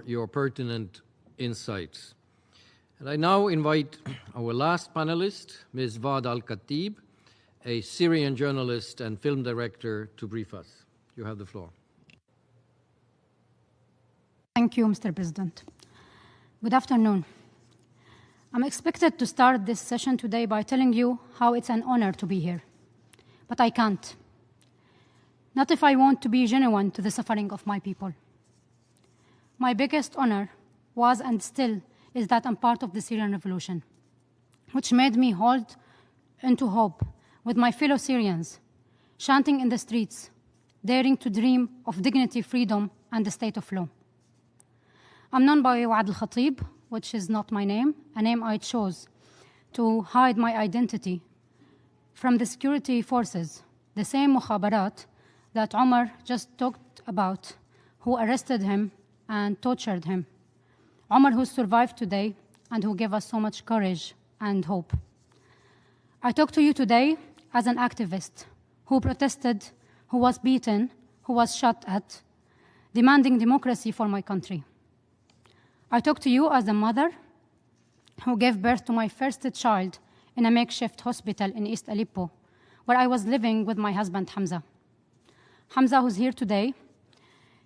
for your pertinent insights. And I now invite our last panelist, Ms. Waad al-Kateab, a Syrian journalist and film director, to brief us. You have the floor. Thank you, Mr. President. Good afternoon. I'm expected to start this session today by telling you how it's an honor to be here. But I can't. Not if I want to be genuine to the suffering of my people. My biggest honor was and still is that I'm part of the Syrian revolution, which made me hold into hope with my fellow Syrians, chanting in the streets, daring to dream of dignity, freedom, and the state of law. I'm known by Waad al-Khateab, which is not my name, a name I chose to hide my identity from the security forces, the same mukhabarat that Omar just talked about, who arrested him and tortured him. Omar, who survived today and who gave us so much courage and hope. I talk to you today as an activist who protested, who was beaten, who was shot at, demanding democracy for my country. I talk to you as a mother who gave birth to my first child in a makeshift hospital in East Aleppo, where I was living with my husband, Hamza. Hamza, who's here today,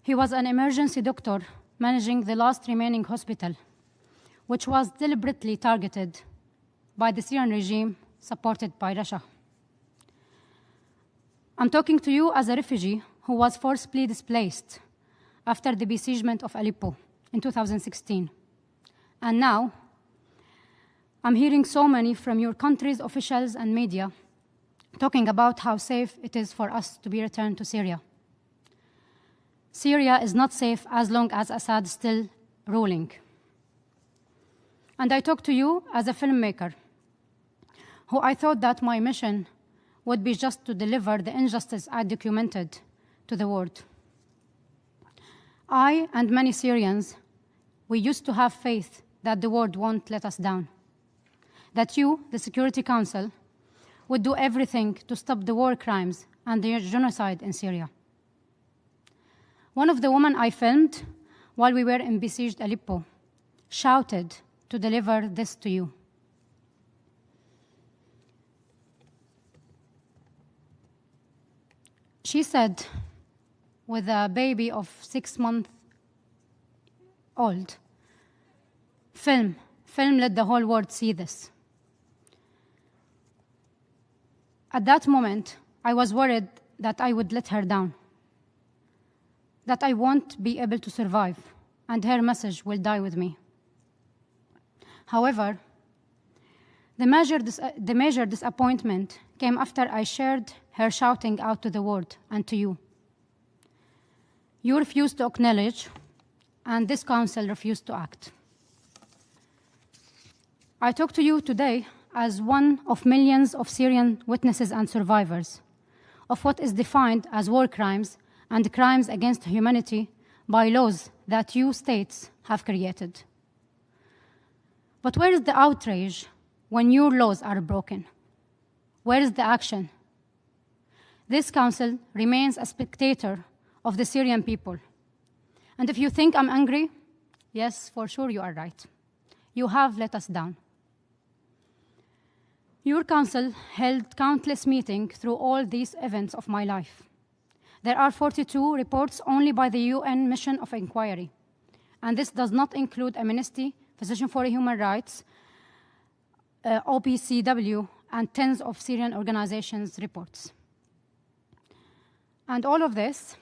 he was an emergency doctor managing the last remaining hospital, which was deliberately targeted by the Syrian regime supported by Russia. I'm talking to you as a refugee who was forcibly displaced after the besiegement of Aleppo in 2016. And now, I'm hearing so many from your country's officials and media talking about how safe it is for us to be returned to Syria. Syria is not safe as long as Assad is still ruling. And I talk to you as a filmmaker, who I thought that my mission would be just to deliver the injustice I documented to the world. I and many Syrians, we used to have faith that the world won't let us down, that you, the Security Council, would do everything to stop the war crimes and the genocide in Syria. One of the women I filmed while we were in besieged Aleppo shouted to deliver this to you. She said, with a baby of 6 months old, film, let the whole world see this. At that moment, I was worried that I would let her down, that I won't be able to survive, and her message will die with me. However, the major disappointment came after I shared her shouting out to the world and to you. You refused to acknowledge, and this council refused to act. I talk to you today as one of millions of Syrian witnesses and survivors of what is defined as war crimes and crimes against humanity by laws that you states have created. But where is the outrage when your laws are broken? Where is the action? This council remains a spectator of the Syrian people. And if you think I'm angry, yes, for sure you are right. You have let us down. Your council held countless meetings through all these events of my life. There are 42 reports only by the UN Mission of Inquiry. And this does not include Amnesty, Physicians for Human Rights, OPCW, and tens of Syrian organizations' reports. And all of this,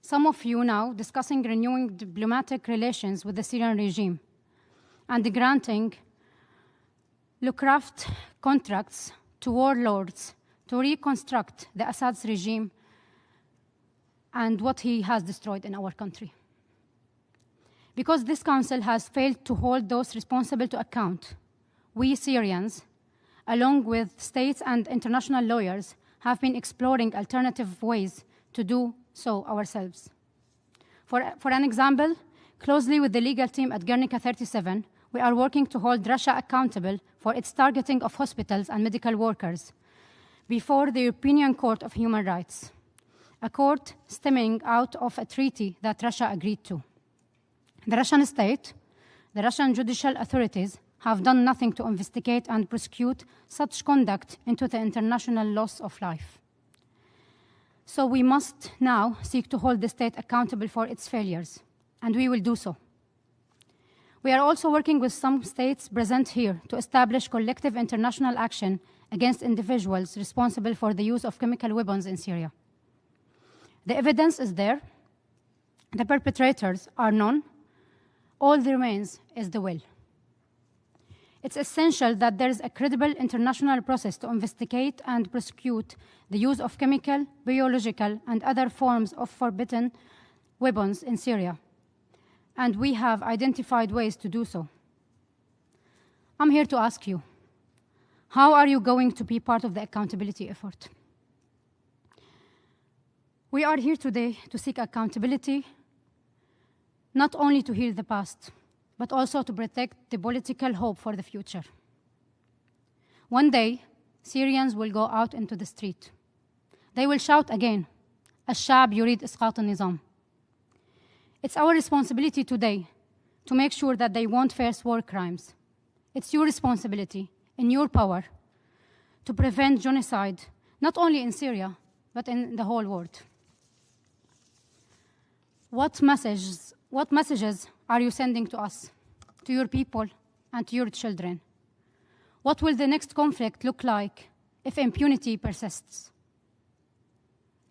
some of you now discussing renewing diplomatic relations with the Syrian regime and granting lucrative contracts to warlords to reconstruct the Assad's regime and what he has destroyed in our country. Because this council has failed to hold those responsible to account, we Syrians, along with states and international lawyers, have been exploring alternative ways to do so ourselves. For an example, closely with the legal team at Guernica 37, we are working to hold Russia accountable for its targeting of hospitals and medical workers before the European Court of Human Rights, a court stemming out of a treaty that Russia agreed to. The Russian state, the Russian judicial authorities have done nothing to investigate and prosecute such conduct into the international loss of life. So we must now seek to hold the state accountable for its failures, and we will do so. We are also working with some states present here to establish collective international action against individuals responsible for the use of chemical weapons in Syria. The evidence is there. The perpetrators are known. All that remains is the will. It's essential that there is a credible international process to investigate and prosecute the use of chemical, biological, and other forms of forbidden weapons in Syria. And we have identified ways to do so. I'm here to ask you, how are you going to be part of the accountability effort? We are here today to seek accountability, not only to heal the past, but also to protect the political hope for the future. One day, Syrians will go out into the street. They will shout again, الشعب يريد إسقاط النظام. It's our responsibility today to make sure that they won't face war crimes. It's your responsibility, in your power, to prevent genocide, not only in Syria, but in the whole world. What messages are you sending to us, to your people, and to your children? What will the next conflict look like if impunity persists?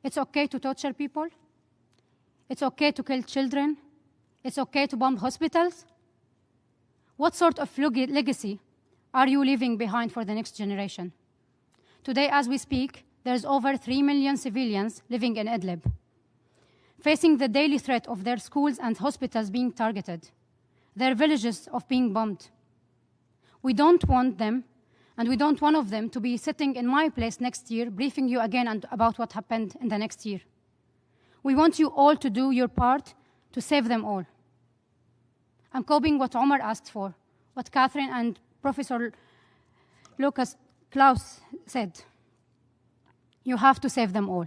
It's okay to torture people. It's okay to kill children. It's okay to bomb hospitals. What sort of legacy are you leaving behind for the next generation? Today, as we speak, there's over 3 million civilians living in Idlib, facing the daily threat of their schools and hospitals being targeted, their villages of being bombed. We don't want them, and we don't want one of them to be sitting in my place next year, briefing you again about what happened in the next year. We want you all to do your part to save them all. I'm copying what Omar asked for, what Catherine and Professor Lucas Klaus said. You have to save them all.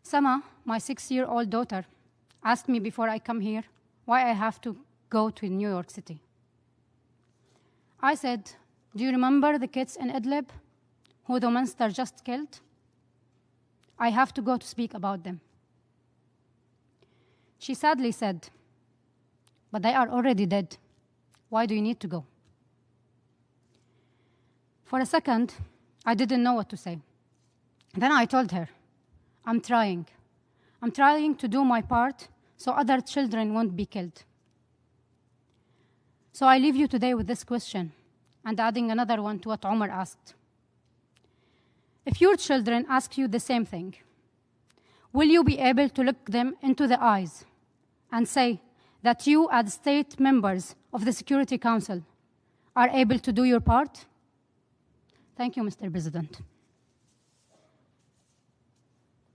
Sama, my 6-year-old daughter, asked me before I come here why I have to go to New York City. I said, do you remember the kids in Idlib who the monster just killed? I have to go to speak about them. She sadly said, but they are already dead. Why do you need to go? For a second, I didn't know what to say. Then I told her, I'm trying. I'm trying to do my part so other children won't be killed. So I leave you today with this question and adding another one to what Omar asked. If your children ask you the same thing, will you be able to look them into the eyes and say that you, as state members of the Security Council, are able to do your part? Thank you, Mr. President.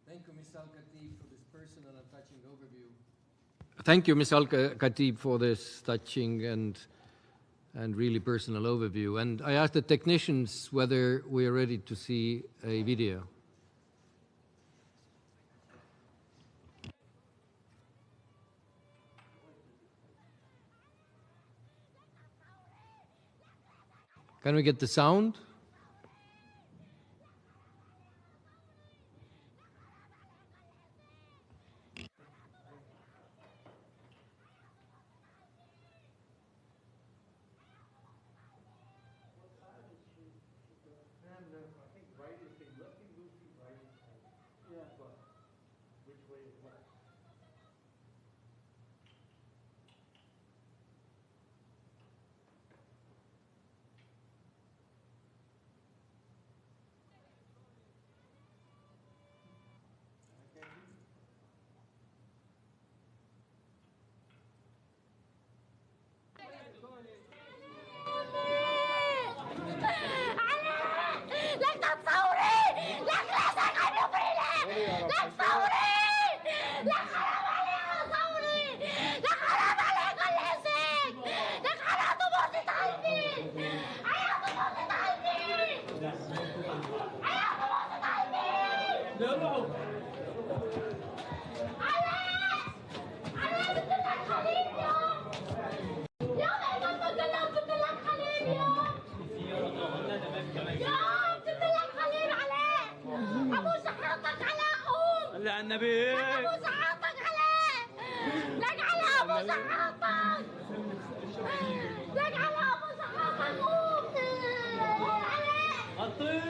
Thank you, Ms. al-Kateab, for this personal and touching overview. Thank you, Ms. al-Kateab, for this touching and really personal overview. And I asked the technicians whether we are ready to see a video. Can we get the sound? النبي ابو صحابك عليه لك على ابو صحابك لك على ابو صحابك قوم عليه غطيه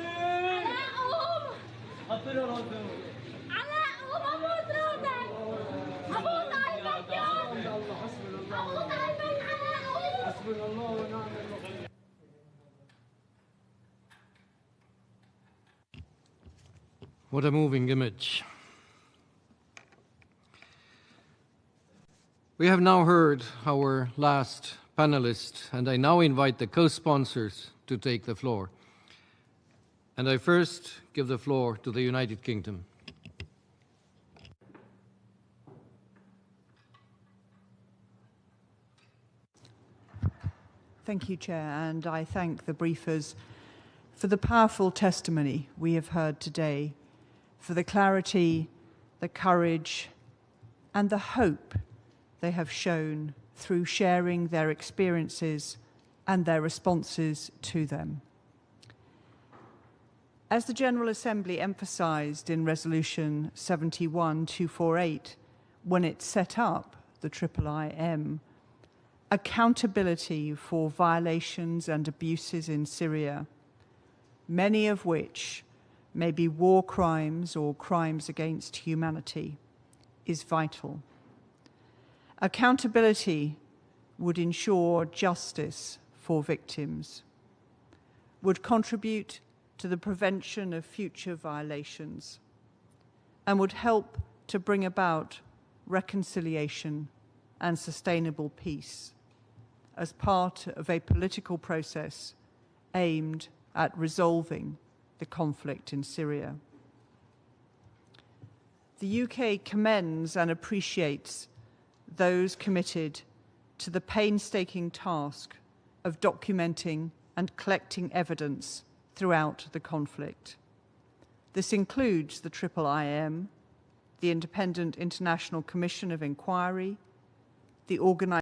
قوم غطيه راسه على قوم ابوس راسك ابوس قلبك يا ابوس قلبك على قوم حسبنا الله ونعم الوكيل. What a moving image. We have now heard our last panelist, and I now invite the co-sponsors to take the floor. And I first give the floor to the United Kingdom. Thank you, Chair, and I thank the briefers for the powerful testimony we have heard today, for the clarity, the courage, and the hope they have shown through sharing their experiences and their responses to them. As the General Assembly emphasised in Resolution 71-248, when it set up the IIIM, accountability for violations and abuses in Syria, many of which may be war crimes or crimes against humanity, is vital. Accountability would ensure justice for victims, would contribute to the prevention of future violations, and would help to bring about reconciliation and sustainable peace as part of a political process aimed at resolving the conflict in Syria. The UK commends and appreciates those committed to the painstaking task of documenting and collecting evidence throughout the conflict. This includes the IIIM, the Independent International Commission of Inquiry, the Organisation